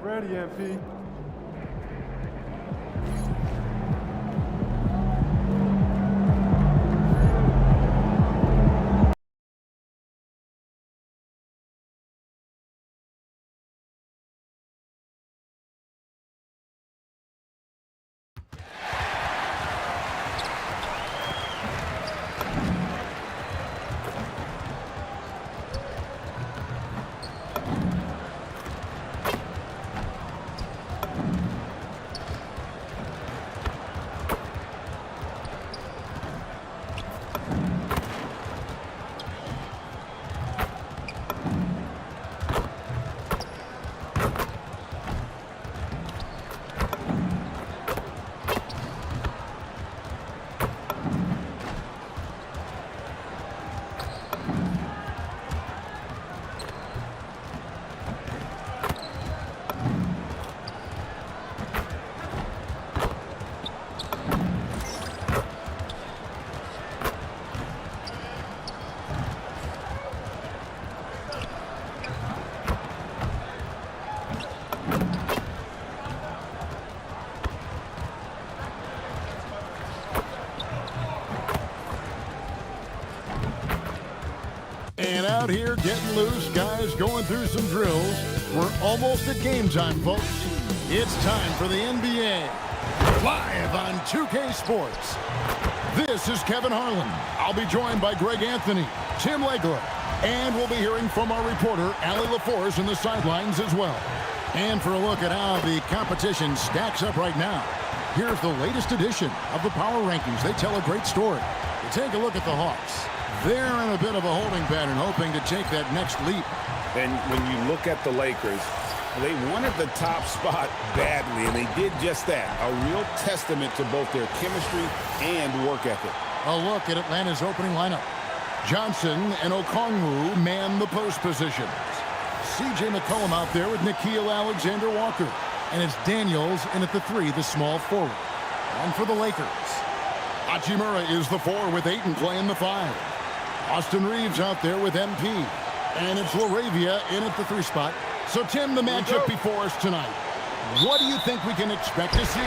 Get ready, MP. And out here getting loose, guys going through some drills. We're almost at game time, folks. It's time for the NBA. Live on 2K Sports. This is Kevin Harlan. I'll be joined by Greg Anthony, Tim Legler, and we'll be hearing from our reporter, Allie LaForce, in the sidelines as well. And for a look at how the competition stacks up right now, here's the latest edition of the Power Rankings. They tell a great story. You take a look at the Hawks. They're in a bit of a holding pattern, hoping to take that next leap. And when you look at the Lakers, they wanted the top spot badly, and they did just that. A real testament to both their chemistry and work ethic. A look at Atlanta's opening lineup. Johnson and Okongwu man the post positions. C.J. McCollum out there with Nickeil Alexander-Walker. And it's Daniels in at the 3, the small forward. And for the Lakers, Hachimura is the 4 with Ayton playing the 5. Austin Reeves out there with MP. And it's LaRavia in at the 3 spot. So, Tim, the matchup before us tonight. What do you think we can expect to see?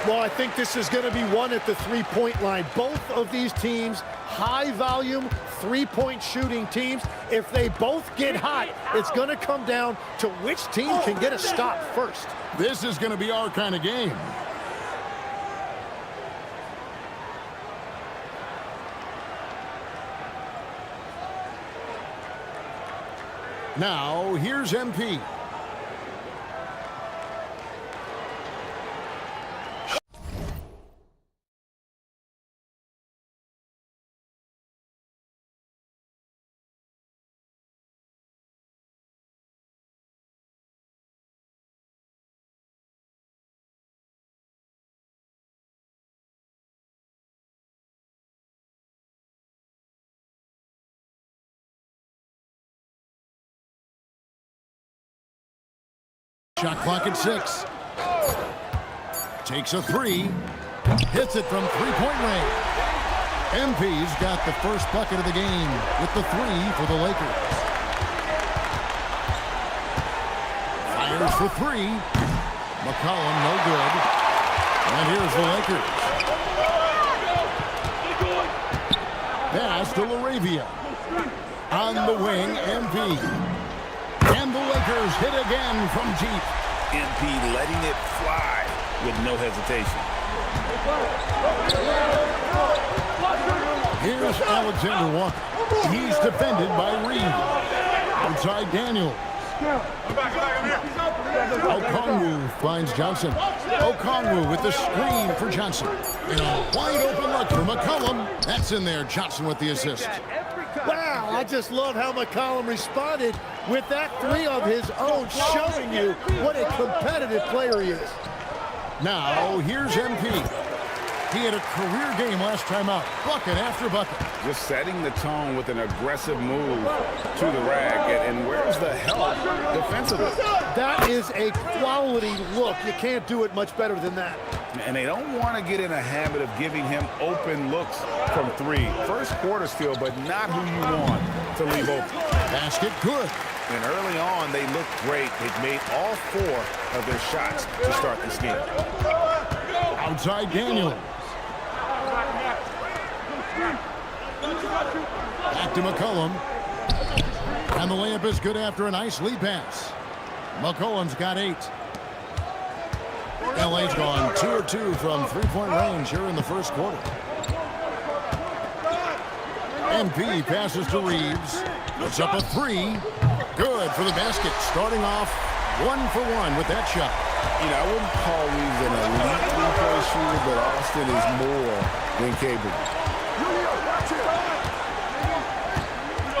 Well, I think this is going to be one at the three-point line. Both of these teams, high-volume, three-point shooting teams. If they both get hot, it's going to come down to which team can get a stop first. This is going to be our kind of game. Now, here's MP. Shot clock at 6. Takes a 3. Hits it from three-point range. MP's got the first bucket of the game with the 3 for the Lakers. Fires for 3. McCollum, no good. And here's the Lakers. Pass to LaRavia. On the wing, MP. And the Lakers hit again from deep. MP letting it fly with no hesitation. Here's Alexander Walker. He's defended by Reed. Outside Daniels. Okongwu finds Johnson. Okongwu with the screen for Johnson. And a wide open look for McCollum. That's in there. Johnson with the assist. Wow, I just love how McCollum responded with that 3 of his own, showing you what a competitive player he is. Now, here's MP. He had a career game last time out, bucket after bucket. Just setting the tone with an aggressive move to the rack. And where's the help defensively? That is a quality look. You can't do it much better than that. And they don't want to get in a habit of giving him open looks from 3. First quarter steal, but not who you want to leave open. Basket good. And early on, they looked great. They've made all 4 of their shots to start this game. Outside Daniels. Back to McCollum. And the layup is good after a nice lead pass. McCollum's got 8. LA's gone 2 of 2 from three-point range here in the first quarter. MP passes to Reeves. Puts up a 3. Good for the basket. Starting off 1 for 1 with that shot. You know, I wouldn't call Reeves an elite three-point shooter, but Austin is more than capable.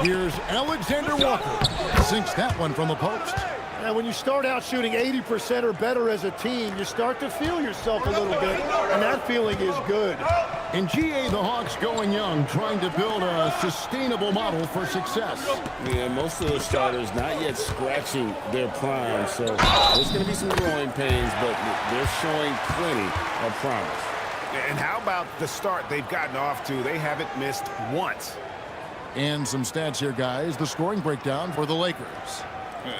Here's Alexander Walker. Sinks that one from the post. And when you start out shooting 80% or better as a team, you start to feel yourself a little bit, and that feeling is good. In GA, the Hawks going young, trying to build a sustainable model for success. Yeah, most of the starters not yet scratching their prime, so there's going to be some growing pains, but they're showing plenty of promise. And how about the start they've gotten off to? They haven't missed once. And some stats here, guys. The scoring breakdown for the Lakers.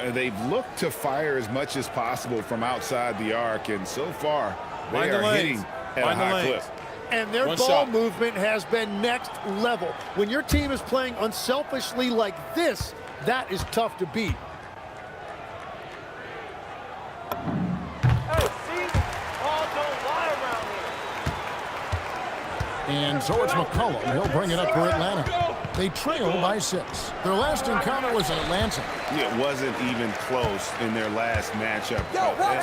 They've looked to fire as much as possible from outside the arc, and so far they are hitting at a high clip. And their ball movement has been next level. When your team is playing unselfishly like this, that is tough to beat. And so it's McCollum. He'll bring it up for Atlanta. They trail by 6. Their last encounter was Atlanta. It wasn't even close in their last matchup.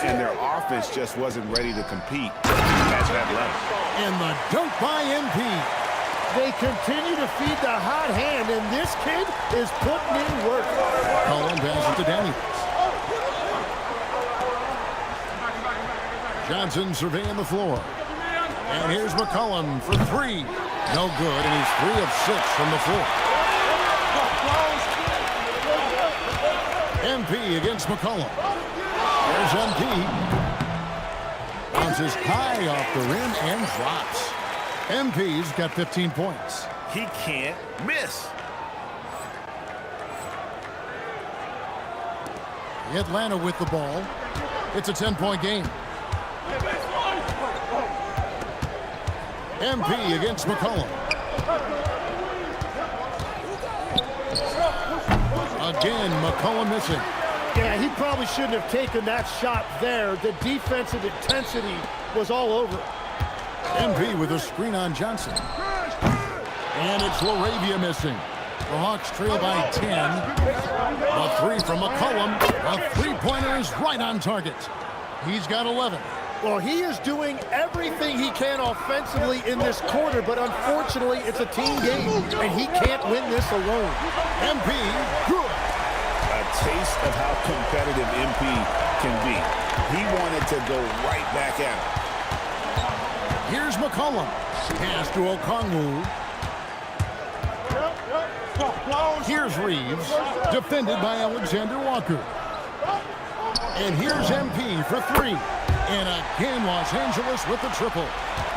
And their offense just wasn't ready to compete at that level. And the dunk by MP. They continue to feed the hot hand, and this kid is putting in work. Cullen passes to Daniels. Johnson surveying the floor. And here's McCollum for 3. No good, and he's 3 of 6 from the floor. MP against McCollum. There's MP. Bounces high off the rim and drops. MP's got 15 points. He can't miss. Atlanta with the ball. It's a 10-point game. MP against McCollum. Again, McCollum missing. Yeah, he probably shouldn't have taken that shot there. The defensive intensity was all over. MP with a screen on Johnson. And it's LaRavia missing. The Hawks trail by 10. A 3 from McCollum. A three-pointer is right on target. He's got 11. Well, he is doing everything he can offensively in this quarter, but unfortunately, it's a team game, and he can't win this alone. MP, good. A taste of how competitive MP can be. He wanted to go right back at him. Here's McCollum. Pass to Okongwu. Here's Reeves, defended by Alexander Walker. And here's MP for 3. And again, Los Angeles with the triple.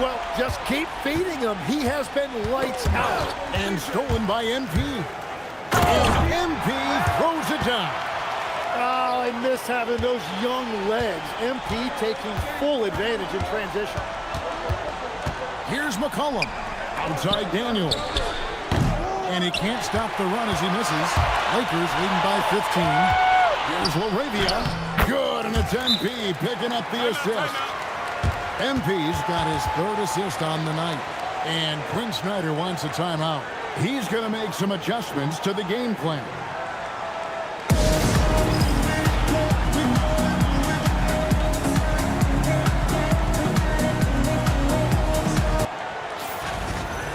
Well, just keep feeding him. He has been lights out. And stolen by MP. And MP throws it down. Oh, I miss having those young legs. MP taking full advantage in transition. Here's McCollum. Outside Daniels. And he can't stop the run as he misses. Lakers leading by 15. Here's LaRavia. Good, and it's MP picking up the assist. MP's got his 3rd assist on the night. And Quinn Snyder wants a timeout. He's going to make some adjustments to the game plan.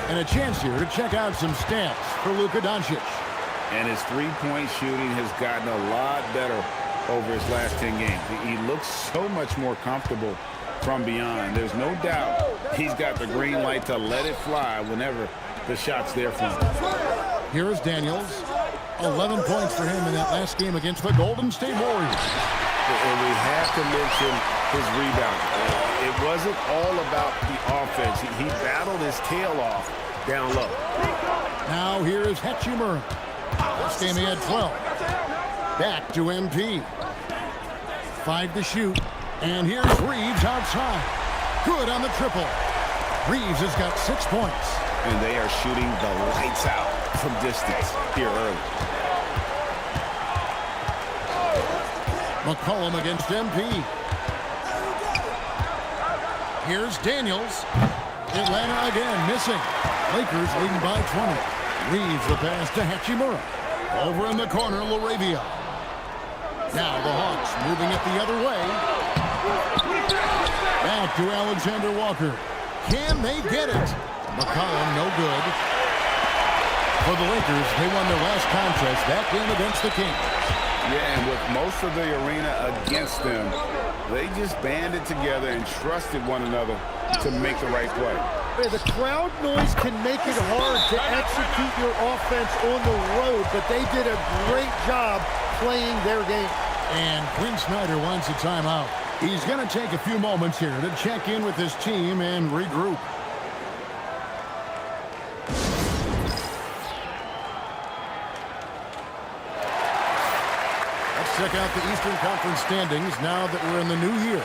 And a chance here to check out some stats for Luka Doncic. And his three-point shooting has gotten a lot better over his last 10 games. He looks so much more comfortable from beyond. There's no doubt he's got the green light to let it fly whenever the shot's there for him. Here is Daniels. 11 points for him in that last game against the Golden State Warriors. And we have to mention his rebound. It wasn't all about the offense. He battled his tail off down low. Now here is Hachimura. This game he had 12. Back to MP. 5 to shoot. And here's Reeves outside. Good on the triple. Reeves has got 6 points. And they are shooting the lights out from distance here early. McCollum against MP. Here's Daniels. Atlanta again missing. Lakers leading by 20. Reeves the pass to Hachimura. Over in the corner, LaRavia. Now the Hawks moving it the other way. Back to Alexander Walker. Can they get it? McCollum no good. For the Lakers, they won their last contest that game against the Kings. Yeah, and with most of the arena against them, they just banded together and trusted one another to make the right play. Yeah, the crowd noise can make it hard to execute your offense on the road, but they did a great job playing their game. And Quinn Snyder wants a timeout. He's going to take a few moments here to check in with his team and regroup. Let's check out the Eastern Conference standings now that we're in the new year.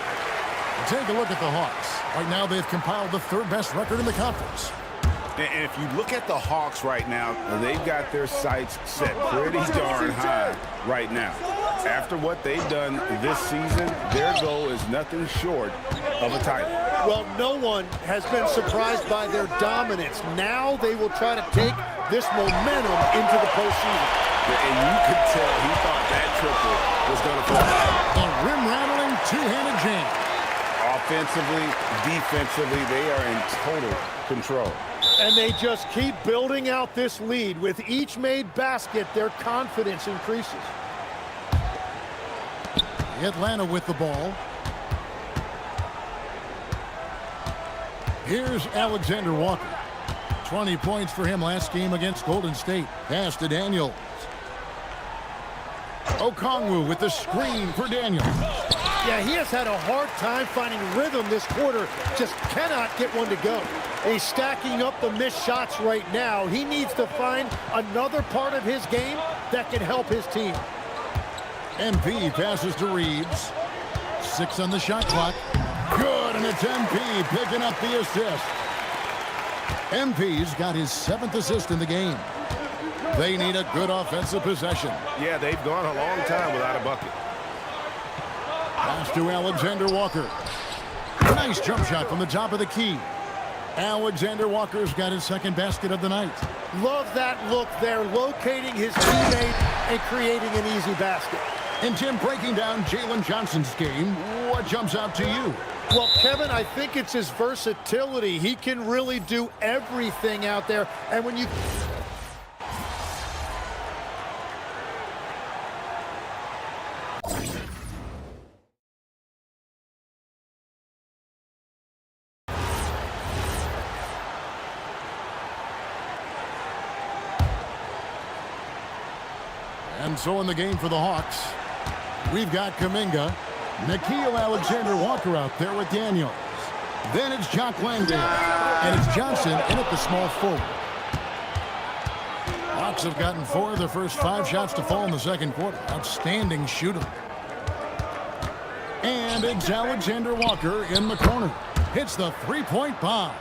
Take a look at the Hawks. Right now, they've compiled the 3rd best record in the conference. And if you look at the Hawks right now, they've got their sights set pretty darn high right now. After what they've done this season, their goal is nothing short of a title. Well, no one has been surprised by their dominance. Now they will try to take this momentum into the postseason. And you could tell he thought that triple was going to fall. The rim-rattling two-handed jam. Offensively, defensively, they are in total control. And they just keep building out this lead. With each made basket, their confidence increases. Atlanta with the ball. Here's Alexander Walker. 20 points for him last game against Golden State. Pass to Daniels. Okongwu with the screen for Daniels. Yeah, he has had a hard time finding rhythm this quarter. Just cannot get one to go. He's stacking up the missed shots right now. He needs to find another part of his game that can help his team. MP passes to Reeves. 6 on the shot clock. Good, and it's MP picking up the assist. MP's got his 7th assist in the game. They need a good offensive possession. Yeah, they've gone a long time without a bucket. Pass to Alexander Walker. Nice jump shot from the top of the key. Alexander Walker's got his 2nd basket of the night. Love that look there, locating his teammate and creating an easy basket. And Tim, breaking down Jalen Johnson's game, what jumps out to you? Well, Kevin, I think it's his versatility. He can really do everything out there. And when you... And so in the game for the Hawks, we've got Kuminga, Nickeil Alexander-Walker out there with Daniels. Then it's Jock Langdale, and it's Johnson in at the small forward. Hawks have gotten 4 of their first 5 shots to fall in the 2nd quarter. Outstanding shooter. And it's Alexander Walker in the corner. Hits the 3-point bomb.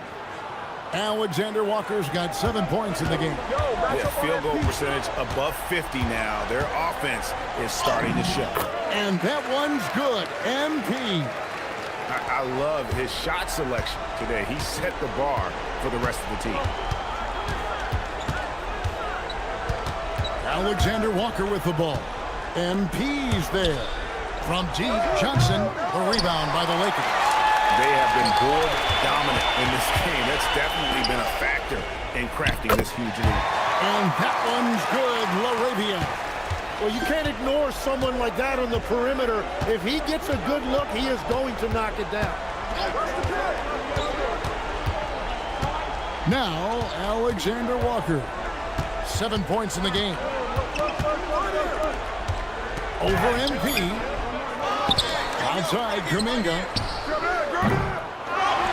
Alexander Walker's got 7 points in the game. Yeah, field goal percentage above 50 now. Their offense is starting to show. And that one's good. MP. I love his shot selection today. He set the bar for the rest of the team. Alexander Walker with the ball. MP's there. From deep, Johnson, the rebound by the Lakers. They have been board dominant in this game. That's definitely been a factor in crafting this huge lead. And that one's good, LaRavia. Well, you can't ignore someone like that on the perimeter. If he gets a good look, he is going to knock it down. Now, Alexander Walker. 7 points in the game. Over MP. Outside, Kuminga.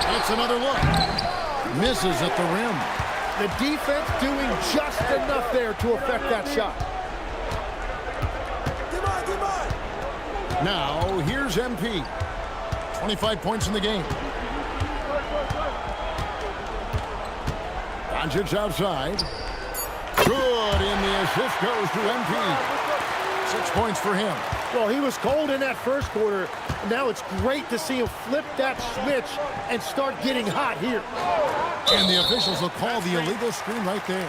That's another look. Misses at the rim. The defense doing just enough there to affect that shot. Now, here's MP. 25 points in the game. Doncic outside. Good, and the assist goes to MP. 6 points for him. Well, he was cold in that first quarter. Now it's great to see him flip that switch and start getting hot here. And the officials will call the illegal screen right there.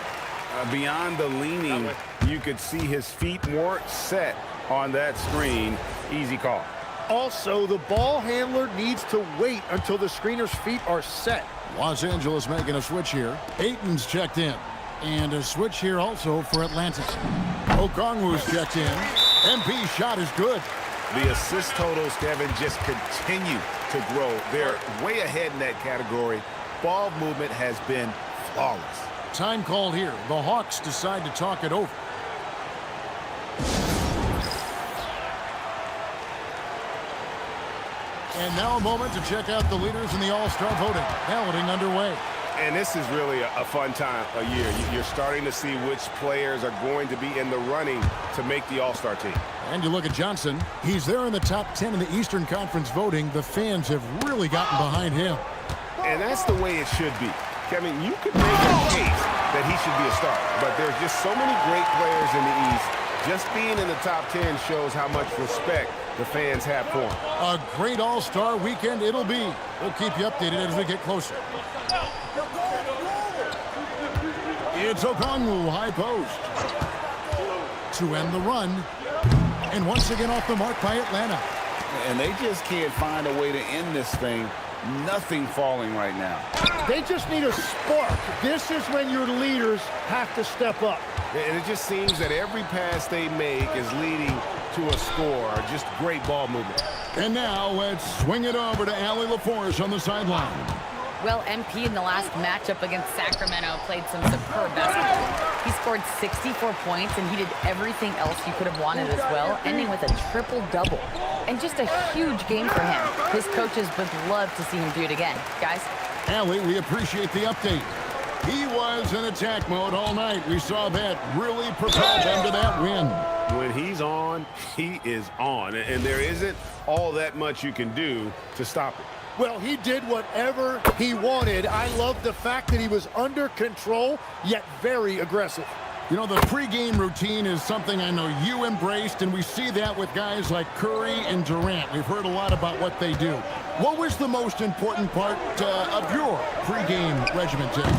Beyond the leaning, you could see his feet more set on that screen. Easy call. Also, the ball handler needs to wait until the screener's feet are set. Los Angeles making a switch here. Ayton's checked in. And a switch here also for Atlanta. Okongwu's checked in. MP's shot is good. The assist totals, Kevin, just continue to grow. They're way ahead in that category. Ball movement has been flawless. Time called here. The Hawks decide to talk it over. And now a moment to check out the leaders in the All-Star voting. Balloting underway. And this is really a fun time of year. You're starting to see which players are going to be in the running to make the All-Star team. And you look at Johnson. He's there in the top 10 in the Eastern Conference voting. The fans have really gotten behind him. And that's the way it should be. Kevin, you could make a case that he should be a starter, but there's just so many great players in the East. Just being in the top 10 shows how much respect the fans have for him. A great All-Star weekend it'll be. We'll keep you updated as we get closer. It's Okongwu, high post. To end the run. And once again off the mark by Atlanta. And they just can't find a way to end this thing. Nothing falling right now. They just need a spark. This is when your leaders have to step up. And it just seems that every pass they make is leading to a score. Just great ball movement. And now let's swing it over to Allie LaForce on the sideline. Well, MP in the last matchup against Sacramento played some superb basketball. He scored 64 points, and he did everything else you could have wanted as well, ending with a triple-double. And just a huge game for him. His coaches would love to see him do it again. Guys? Allie, we appreciate the update. He was in attack mode all night. We saw that really propelled him to that win. When he's on, he is on. And there isn't all that much you can do to stop it. Well, he did whatever he wanted. I love the fact that he was under control, yet very aggressive. You know, the pregame routine is something I know you embraced, and we see that with guys like Curry and Durant. We've heard a lot about what they do. What was the most important part of your pregame regimen, Tim?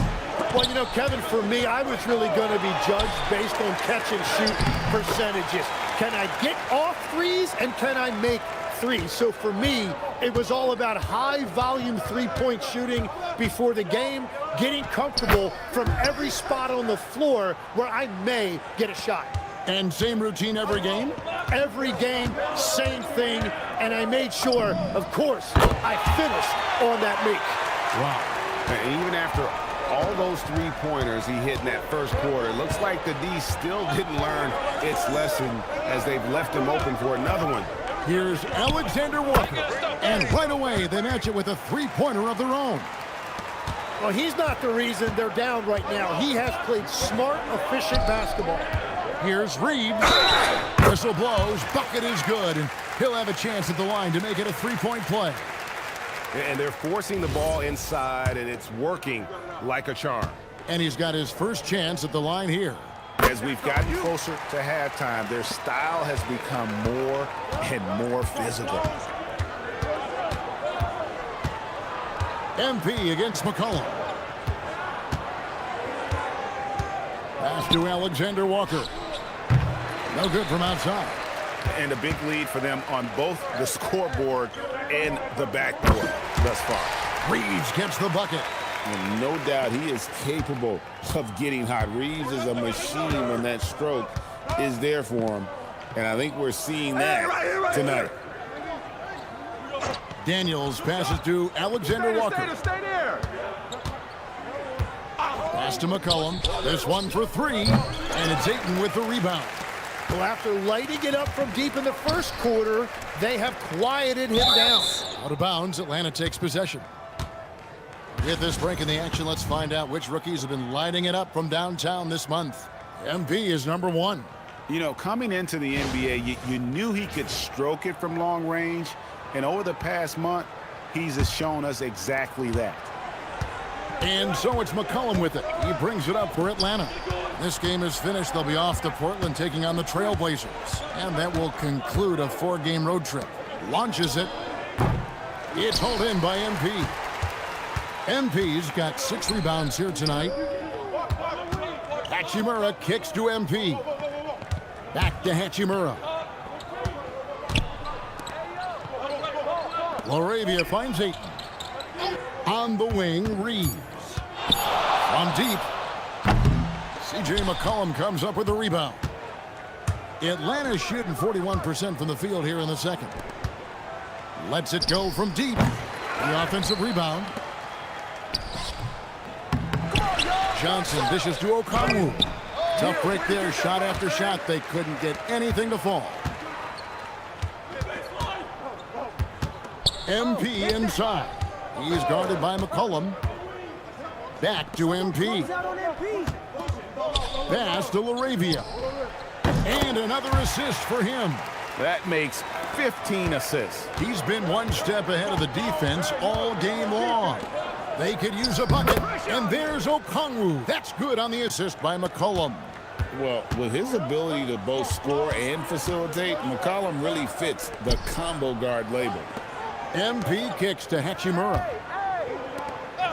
Well, you know, Kevin, for me, I was really going to be judged based on catch-and-shoot percentages. Can I get off threes, and can I make threes? So for me, it was all about high-volume three-point shooting before the game, getting comfortable from every spot on the floor where I may get a shot. And same routine every game? Every game, same thing, and I made sure, of course, I finished on that make. Wow. And even after all those three-pointers he hit in that first quarter, looks like the D still didn't learn its lesson as they've left him open for another one. Here's Alexander Walker. And right away, they match it with a three-pointer of their own. Well, he's not the reason they're down right now. He has played smart, efficient basketball. Here's Reeves. Whistle blows. Bucket is good. And he'll have a chance at the line to make it a three-point play. And they're forcing the ball inside, and it's working like a charm. And he's got his first chance at the line here. As we've gotten closer to halftime, their style has become more and more physical. MP against McCollum. Pass to Alexander Walker. No good from outside. And a big lead for them on both the scoreboard and the backboard thus far. Reeves gets the bucket. And no doubt he is capable of getting hot. Reeves is a machine when that stroke is there for him. And I think we're seeing that tonight. Daniels passes to Alexander Walker. Pass to McCollum. This one for three. And it's Ayton with the rebound. Well, after lighting it up from deep in the first quarter, they have quieted him down. Out of bounds, Atlanta takes possession. With this break in the action, let's find out which rookies have been lighting it up from downtown this month. MV is number one. You know, coming into the NBA, you knew he could stroke it from long range, and over the past month, he's shown us exactly that. And so it's McCollum with it. He brings it up for Atlanta. This game is finished. They'll be off to Portland taking on the Trailblazers. And that will conclude a 4-game road trip. Launches it. It's hauled in by MP. MP's got 6 rebounds here tonight. Hachimura kicks to MP. Back to Hachimura. Laravia finds Ayton. On the wing, Reeves. From deep. C.J. McCollum comes up with the rebound. Atlanta's shooting 41% from the field here in the second. Lets it go from deep. The offensive rebound. Johnson dishes to Okongwu. Tough break there, shot after shot. They couldn't get anything to fall. MP inside. He's guarded by McCollum. Back to MP. Pass to Laravia. And another assist for him. That makes 15 assists. He's been one step ahead of the defense all game long. They could use a bucket, and there's Okongwu. That's good on the assist by McCollum. Well, with his ability to both score and facilitate, McCollum really fits the combo guard label. MP kicks to Hachimura.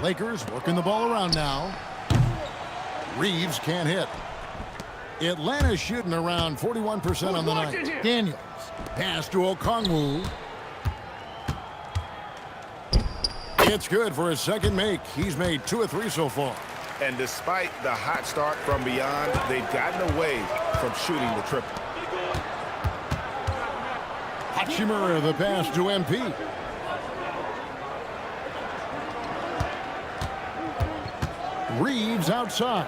Lakers working the ball around now. Reeves can't hit. Atlanta's shooting around 41% on the night. Daniels. Pass to Okongwu. It's good for his second make. He's made 2 of 3 so far. And despite the hot start from beyond, they've gotten away from shooting the triple. Hachimura the pass to MP. Reeves outside.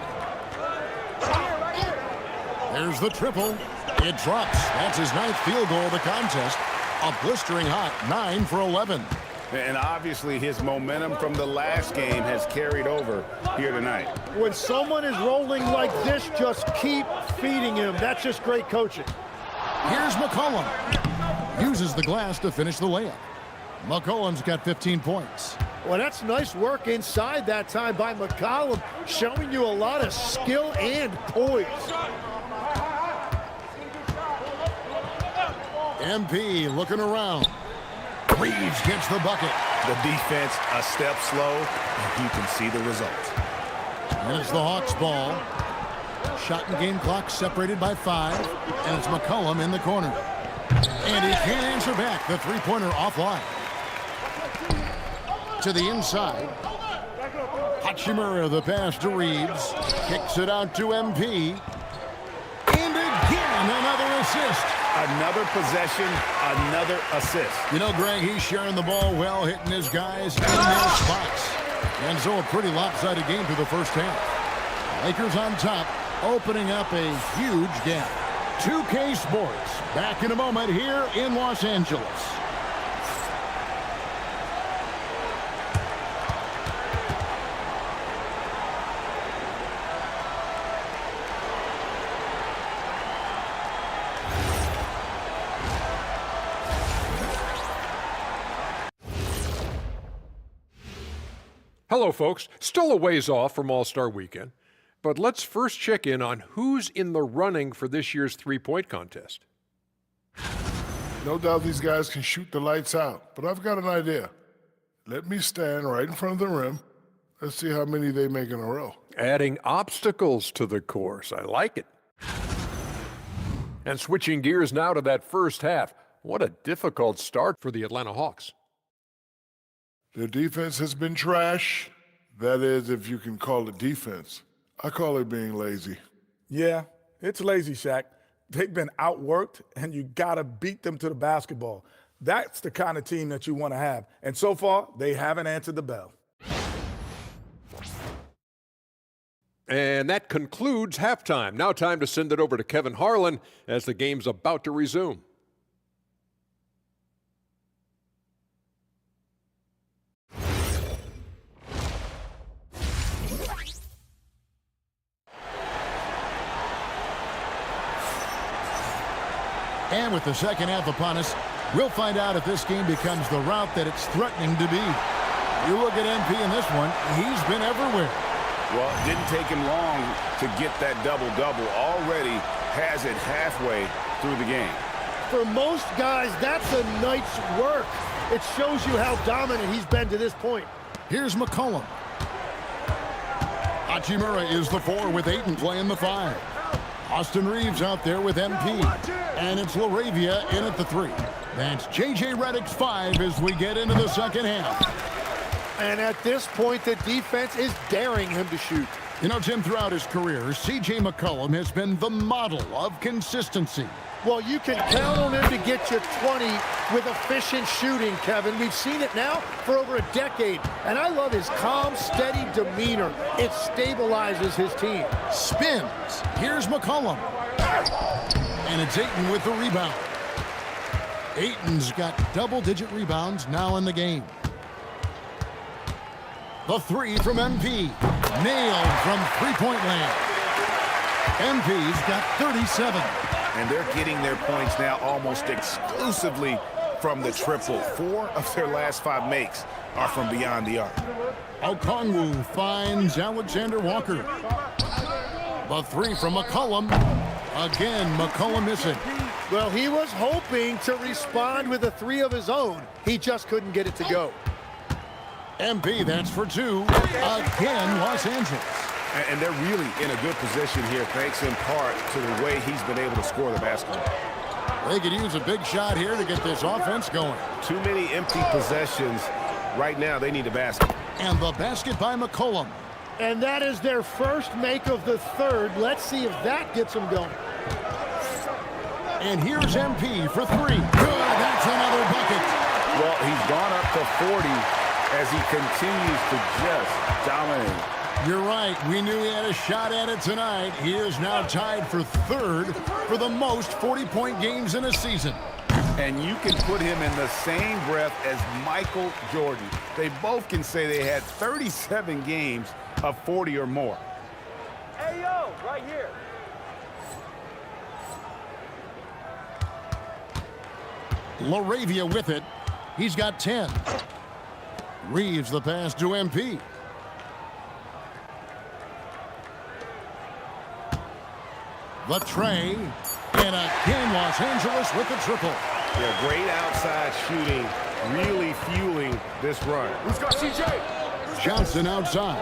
There's the triple. It drops. That's his 9th field goal of the contest. A blistering hot 9 for 11. And obviously his momentum from the last game has carried over here tonight. When someone is rolling like this, just keep feeding him. That's just great coaching. Here's McCollum. Uses the glass to finish the layup. McCollum's got 15 points. Well, that's nice work inside that time by McCollum, showing you a lot of skill and poise. MP looking around. Reeves gets the bucket. The defense a step slow, and you can see the result. And it's the Hawks ball. Shot and game clock separated by 5, and it's McCollum in the corner. And he can't answer back. The three-pointer offline. To the inside. Hachimura the pass to Reeves. Kicks it out to MP. And again, another assist. Another possession, another assist. You know, Greg, he's sharing the ball well, hitting his guys in their spots. And so a pretty lopsided game through the first half. Lakers on top, opening up a huge gap. 2K Sports, back in a moment here in Los Angeles. Hello, folks. Still a ways off from All-Star Weekend, but let's first check in on who's in the running for this year's three-point contest. No doubt these guys can shoot the lights out, but I've got an idea. Let me stand right in front of the rim. Let's see how many they make in a row. Adding obstacles to the course. I like it. And switching gears now to that first half. What a difficult start for the Atlanta Hawks. Their defense has been trash. That is, if you can call it defense. I call it being lazy. Yeah, it's lazy, Shaq. They've been outworked, and you got to beat them to the basketball. That's the kind of team that you want to have. And so far, they haven't answered the bell. And that concludes halftime. Now time to send it over to Kevin Harlan as the game's about to resume. And with the second half upon us, we'll find out if this game becomes the route that it's threatening to be. You look at MP in this one, he's been everywhere. Well, it didn't take him long to get that double-double. Already has it halfway through the game. For most guys, that's a night's work. It shows you how dominant he's been to this point. Here's McCollum. Hachimura is the 4 with Ayton playing the 5. Austin Reeves out there with MP. And it's LaRavia in at the 3. That's J.J. Redick's 5 as we get into the second half. And at this point, the defense is daring him to shoot. You know, Tim, throughout his career, C.J. McCollum has been the model of consistency. Well, you can count on him to get you 20 with efficient shooting, Kevin. We've seen it now for over a decade. And I love his calm, steady demeanor. It stabilizes his team. Spins. Here's McCollum. And it's Ayton with the rebound. Ayton's got double-digit rebounds now in the game. The 3 from MP. Nailed from three-point land. MP's got 37. And they're getting their points now almost exclusively from the triple. 4 of their last 5 makes are from beyond the arc. Okongwu finds Alexander Walker. The 3 from McCollum. Again, McCollum missing. Well, he was hoping to respond with a 3 of his own. He just couldn't get it to go. MP, that's for 2. Again, Los Angeles. And they're really in a good position here, thanks in part to the way he's been able to score the basketball. They could use a big shot here to get this offense going. Too many empty possessions. Right now, they need a basket. And the basket by McCollum. And that is their first make of the third. Let's see if that gets them going. And here's MP for 3. Good, that's another bucket. Well, he's gone up to 40 as he continues to just dominate. You're right. We knew he had a shot at it tonight. He is now tied for 3rd for the most 40-point games in a season. And you can put him in the same breath as Michael Jordan. They both can say they had 37 games of 40 or more. Hey, yo, right here. LaRavia with it. He's got 10. Reeves the pass to MP. The tray. And again, Los Angeles with the triple. Yeah, great outside shooting, really fueling this run. Who's got CJ? Johnson outside.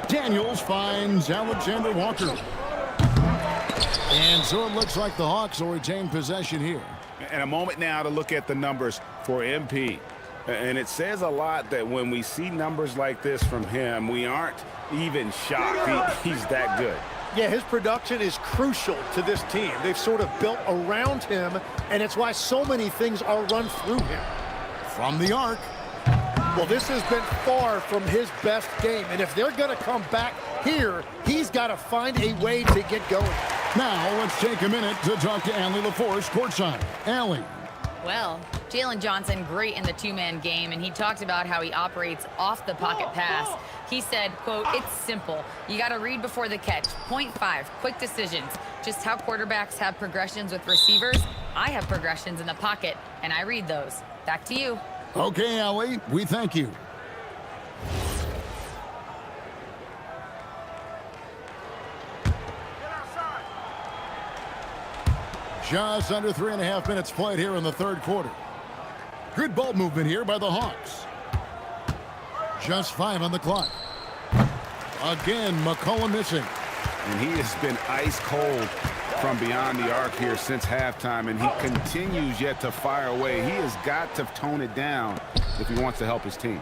Daniels finds Alexander Walker. And so it looks like the Hawks will retain possession here. And a moment now to look at the numbers for MP. And it says a lot that when we see numbers like this from him, we aren't even shocked. He's that good. Yeah, his production is crucial to this team. They've sort of built around him, and it's why so many things are run through him. From the arc. Well, this has been far from his best game, and if they're going to come back here, he's got to find a way to get going. Now, let's take a minute to talk to Allie LaForce courtside. Allie. Well, Jalen Johnson, great in the two-man game, and he talked about how he operates off the pocket pass. He said, quote, "It's simple. You got to read before the catch. Point 5, quick decisions. Just how quarterbacks have progressions with receivers, I have progressions in the pocket, and I read those. Back to you." Okay, Allie, we thank you. Just under 3.5 minutes played here in the third quarter. Good ball movement here by the Hawks. Just 5 on the clock. Again, McCollum missing. And he has been ice cold from beyond the arc here since halftime, and he continues yet to fire away. He has got to tone it down if he wants to help his team.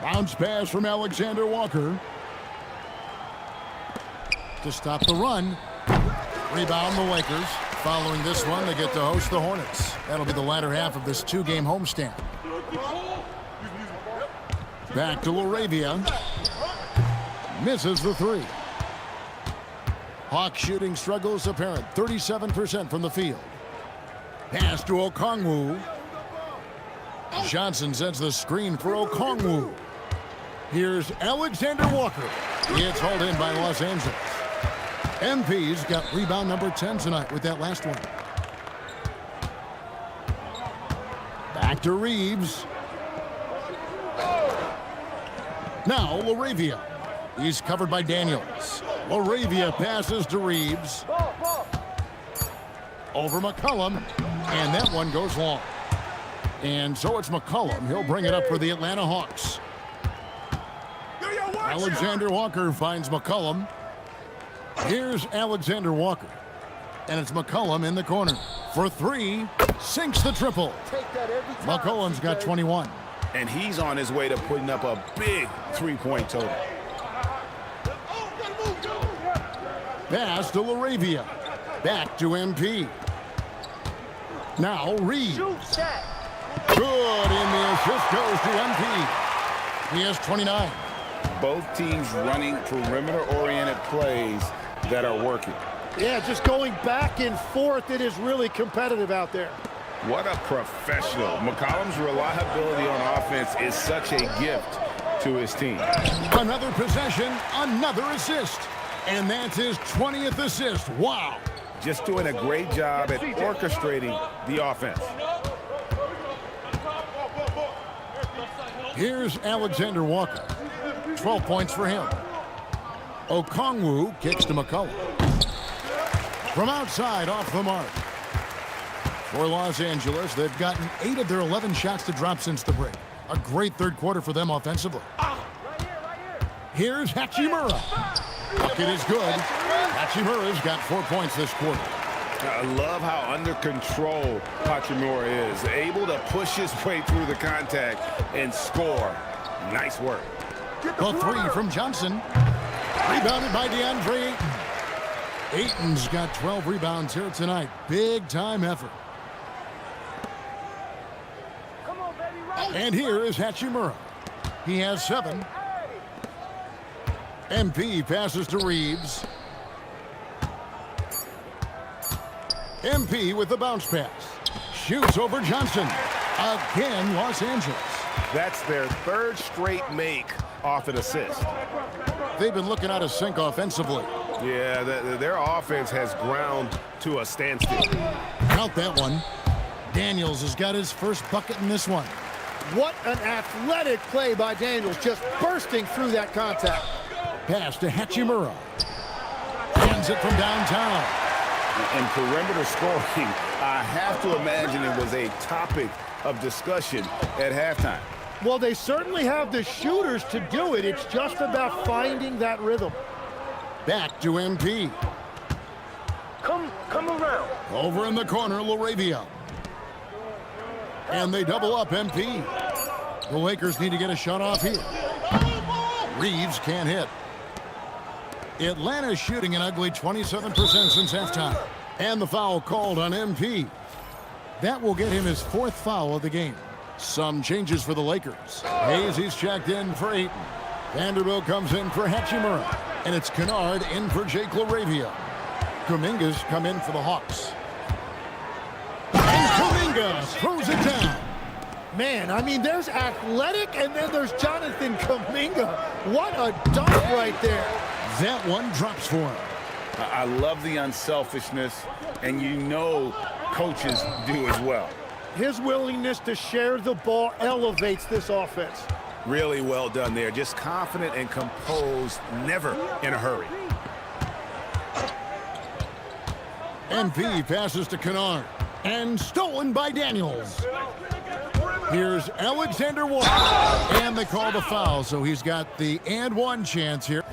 Bounce pass from Alexander Walker. To stop the run. Rebound the Lakers. Following this one, they get to host the Hornets. That'll be the latter half of this 2-game homestand. Back to LaRavia. Misses the 3. Hawk shooting struggles apparent. 37% from the field. Pass to Okongwu. Johnson sends the screen for Okongwu. Here's Alexander Walker. It's hauled in by Los Angeles. MP's got rebound number 10 tonight with that last one. Back to Reeves. Now LaRavia. He's covered by Daniels. LaRavia passes to Reeves. Over McCollum. And that one goes long. And so it's McCollum. He'll bring it up for the Atlanta Hawks. Alexander Walker finds McCollum. Here's Alexander Walker. And it's McCollum in the corner. For three, sinks the triple. McCollum's got 21. And he's on his way to putting up a big three-point total. Pass to LaRavia. Back to MP. Now Reeves. Good, and the assist goes to MP. He has 29. Both teams running perimeter-oriented plays that are working. Yeah, just going back and forth. It is really competitive out there. What a professional. McCollum's reliability on offense is such a gift to his team. Another possession, another assist. And that's his 20th assist. Wow. Just doing a great job at orchestrating the offense. Here's Alexander Walker. 12 points for him. Okongwu kicks to McCollum. From outside, off the mark. For Los Angeles, they've gotten 8 of their 11 shots to drop since the break. A great third quarter for them offensively. Here's Hachimura. Bucket is good. Hachimura's got 4 points this quarter. I love how under control Hachimura is. Able to push his way through the contact and score. Nice work. The three from Johnson. Rebounded by DeAndre Ayton. Ayton's got 12 rebounds here tonight. Big time effort. And here is Hachimura. He has 7. MP passes to Reeves. MP with the bounce pass. Shoots over Johnson. Again, Los Angeles. That's their third straight make off an assist. They've been looking out of sync offensively. Yeah, their offense has ground to a standstill. Count that one. Daniels has got his first bucket in this one. What an athletic play by Daniels, just bursting through that contact. Pass to Hachimura. Hands it from downtown. In perimeter scoring, I have to imagine it was a topic of discussion at halftime. Well, they certainly have the shooters to do it. It's just about finding that rhythm. Back to MP. Come around. Over in the corner, LaRavia. And they double up MP. The Lakers need to get a shot off here. Reeves can't hit. Atlanta's shooting an ugly 27% since halftime. And the foul called on MP. That will get him his 4th foul of the game. Some changes for the Lakers. He's checked in for Ayton. Vanderbilt comes in for Hachimura. And it's Kennard in for Jake LaRavia. Kuminga's come in for the Hawks. And Kuminga throws it down. Man, I mean, there's athletic, and then there's Jonathan Kuminga. What a dunk right there. That one drops for him. I love the unselfishness, and you know coaches do as well. His willingness to share the ball elevates this offense. Really well done there. Just confident and composed, never in a hurry. MP passes to Kennard. And stolen by Daniels. Here's Alexander Walker. And they call the foul, so he's got the and one chance here.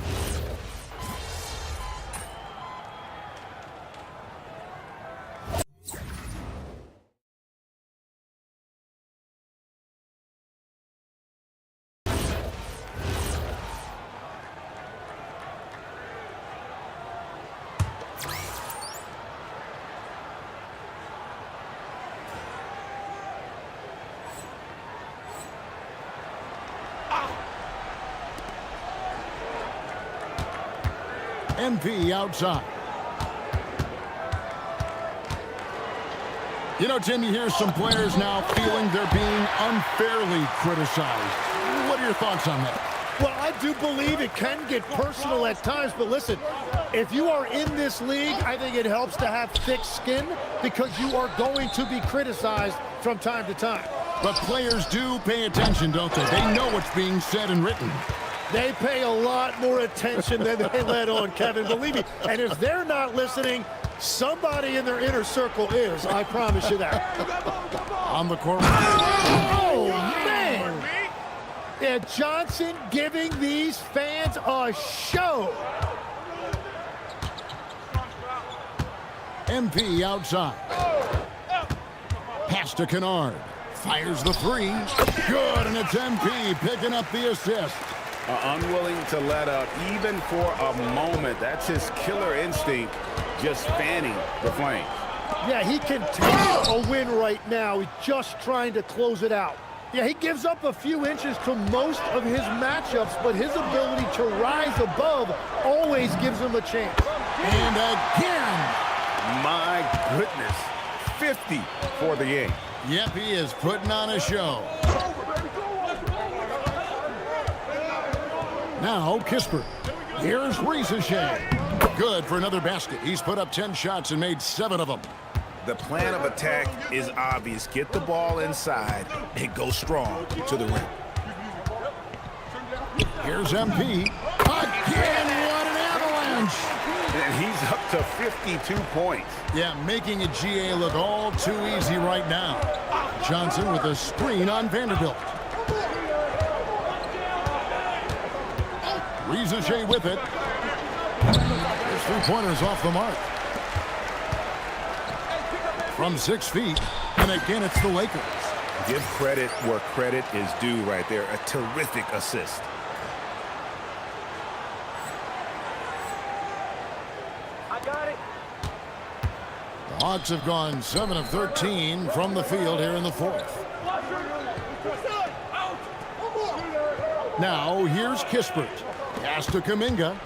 MP outside. You know, Tim, you hear some players now feeling they're being unfairly criticized. What are your thoughts on that? Well, I do believe it can get personal at times, but listen, if you are in this league, I think it helps to have thick skin because you are going to be criticized from time to time. But players do pay attention, don't they? They know what's being said and written. They pay a lot more attention than they let on, Kevin, believe me. And if they're not listening, somebody in their inner circle is, I promise you that. On the court. Oh, man! Yeah, Johnson giving these fans a show. MP outside. Pass to Kennard. Fires the three. Good, and it's MP picking up the assist. Unwilling to let up even for a moment. That's his killer instinct, just fanning the flames. Yeah, he can take a win right now. He's just trying to close it out. Yeah, he gives up a few inches to most of his matchups, but his ability to rise above always gives him a chance. And again. My goodness, 50 for the game. Yep, he is putting on a show. Now, Kispert. Here's Ricochet. Good for another basket. He's put up 10 shots and made 7 of them. The plan of attack is obvious. Get the ball inside and go strong to the rim. Here's MP. Again, what an avalanche. And he's up to 52 points. Yeah, making a GA look all too easy right now. Johnson with a screen on Vanderbilt. Ricochet with it. His three-pointer's off the mark. From 6 feet, and again it's the Lakers. Give credit where credit is due right there. A terrific assist. The Hawks have gone 7 of 13 from the field here in the fourth. Now here's Kispert. Pass to Kuminga.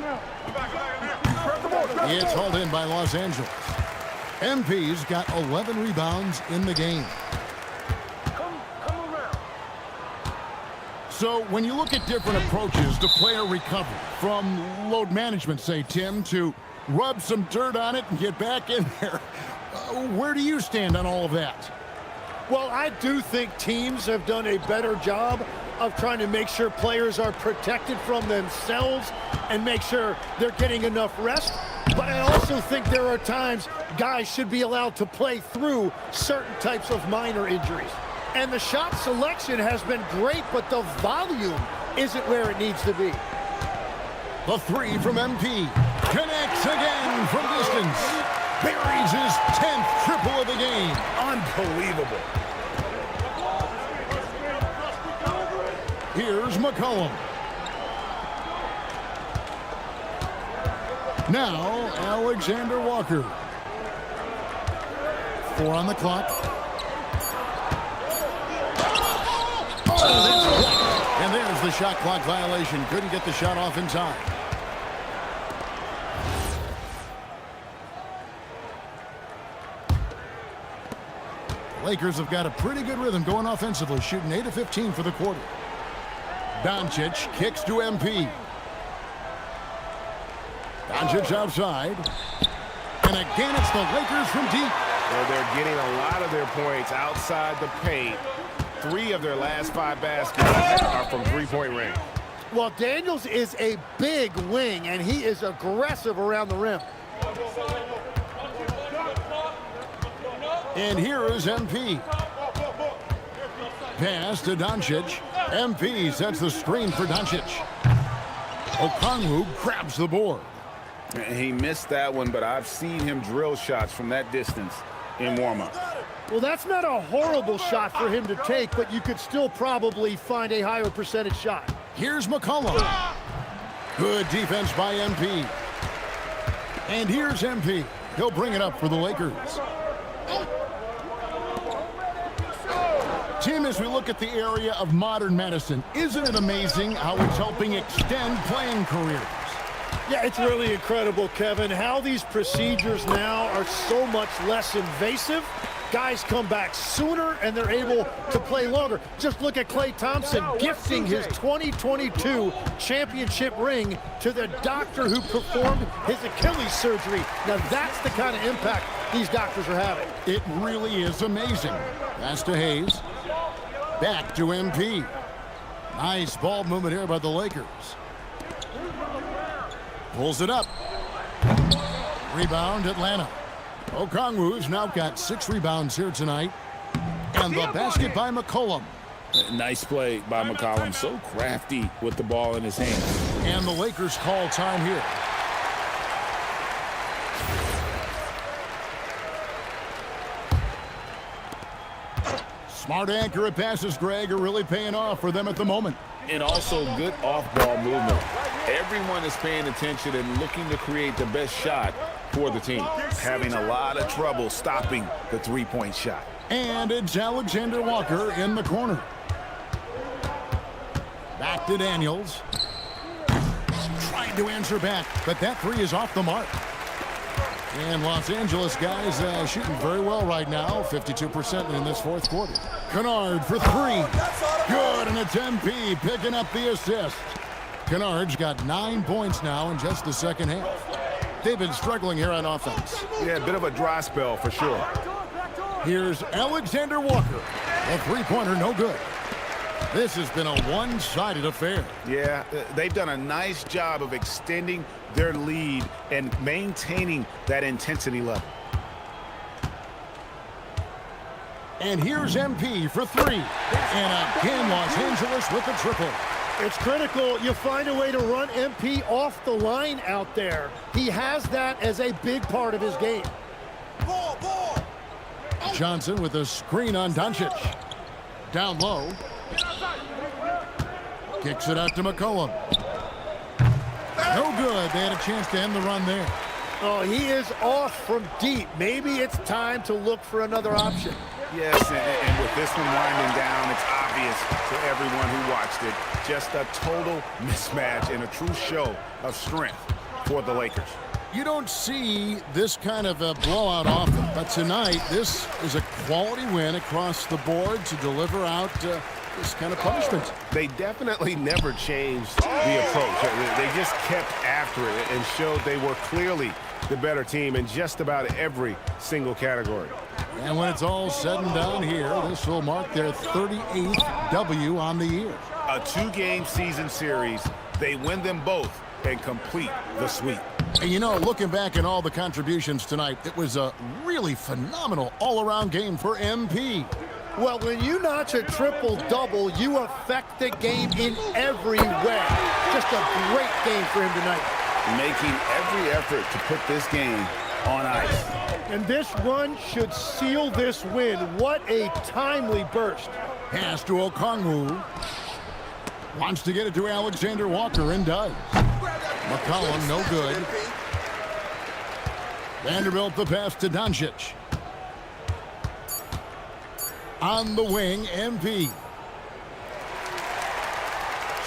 It's hauled in by Los Angeles. MP's got 11 rebounds in the game. So when you look at different approaches to player recovery, from load management, say, Tim, to rub some dirt on it and get back in there, where do you stand on all of that? Well, I do think teams have done a better job of trying to make sure players are protected from themselves and make sure they're getting enough rest. But I also think there are times guys should be allowed to play through certain types of minor injuries. And the shot selection has been great, but the volume isn't where it needs to be. The three from MP. Connects again from distance. Buries his 10th triple of the game. Unbelievable. Here's McCollum. Now, Alexander Walker. 4 on the clock. Oh, that's blocked. And there's the shot clock violation. Couldn't get the shot off in time. Lakers have got a pretty good rhythm going offensively, shooting 8 of 15 for the quarter. Doncic kicks to MP. Doncic outside. And again, it's the Lakers from deep. Well, they're getting a lot of their points outside the paint. 3 of their last 5 baskets are from three-point range. Well, Daniels is a big wing, and he is aggressive around the rim. And here is MP. Pass to Doncic. MP sets the screen for Doncic. Okongwu grabs the board. He missed that one, but I've seen him drill shots from that distance in warm-up. Well, that's not a horrible shot for him to take, but you could still probably find a higher percentage shot. Here's McCollum. Good defense by MP. And here's MP. He'll bring it up for the Lakers. Tim, as we look at the area of modern medicine, isn't it amazing how it's helping extend playing careers? Yeah, it's really incredible, Kevin, how these procedures now are so much less invasive guys come back sooner and they're able to play longer. Just look at Klay Thompson gifting his 2022 championship ring to the doctor who performed his Achilles surgery. Now that's the kind of impact these doctors are having. It really is amazing. Pass to Hayes. Back to MP. Nice ball movement here by the Lakers. Pulls it up. Rebound, Atlanta. Okongwu's now got 6 rebounds here tonight. And the basket by McCollum. Nice play by McCollum. So crafty with the ball in his hands. And the Lakers call time here. Smart, accurate passes, Greg, are really paying off for them at the moment. And also good off-ball movement. Everyone is paying attention and looking to create the best shot for the team. Having a lot of trouble stopping the three-point shot. And it's Alexander Walker in the corner. Back to Daniels. Trying to answer back, but that three is off the mark. And Los Angeles guys shooting very well right now, 52% in this fourth quarter. Kennard for 3. Good, and it's MP picking up the assist. Kennard's got 9 points now in just the second half. They've been struggling here on offense. Yeah, a bit of a dry spell for sure. Here's Alexander Walker. A three-pointer, no good. This has been a one-sided affair. Yeah, they've done a nice job of extending their lead and maintaining that intensity level. And here's MP for 3. And again, Los Angeles with the triple. It's critical you find a way to run MP off the line out there. He has that as a big part of his game. Johnson with a screen on Doncic. Down low. Kicks it out to McCollum. No good. They had a chance to end the run there. Oh, he is off from deep. Maybe it's time to look for another option. Yes, and with this one winding down, it's obvious to everyone who watched it. Just a total mismatch and a true show of strength for the Lakers. You don't see this kind of a blowout often, but tonight this is a quality win across the board to deliver out this kind of punishment. They definitely never changed the approach. They just kept after it and showed they were clearly the better team in just about every single category. And when it's all said and done here, this will mark their 38th W on the year. A 2-game season series, they win them both and complete the sweep. And you know, looking back at all the contributions tonight, it was a really phenomenal all-around game for MP. Well, when you notch a triple-double, you affect the game in every way. Just a great game for him tonight. Making every effort to put this game on ice. And this run should seal this win. What a timely burst. Pass to Okongwu. Wants to get it to Alexander Walker and does. McCollum, no good. Vanderbilt the pass to Doncic. On the wing, MP.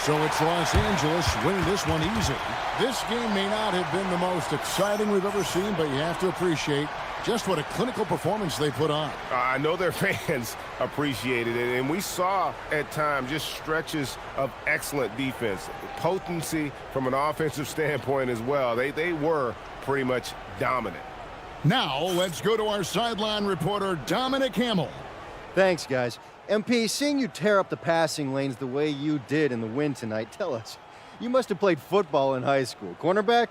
So it's Los Angeles winning this one easily. This game may not have been the most exciting we've ever seen, but you have to appreciate just what a clinical performance they put on. I know their fans appreciated it, and we saw at times just stretches of excellent defense. Potency from an offensive standpoint as well. They were pretty much dominant. Now let's go to our sideline reporter, Dominic Hamill. Thanks, guys. MP, seeing you tear up the passing lanes the way you did in the win tonight, tell us, you must have played football in high school. Cornerback?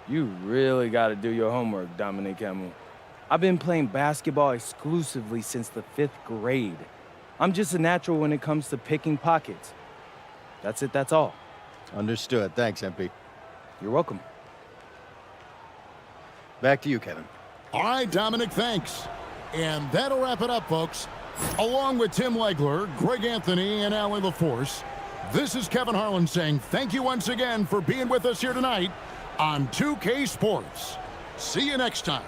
You really got to do your homework, Dominic Hamill. I've been playing basketball exclusively since the 5th grade. I'm just a natural when it comes to picking pockets. That's it, that's all. Understood. Thanks, MP. You're welcome. Back to you, Kevin. All right, Dominic, thanks. And that'll wrap it up, folks. Along with Tim Legler, Greg Anthony, and Allie LaForce, this is Kevin Harlan saying thank you once again for being with us here tonight on 2K Sports. See you next time.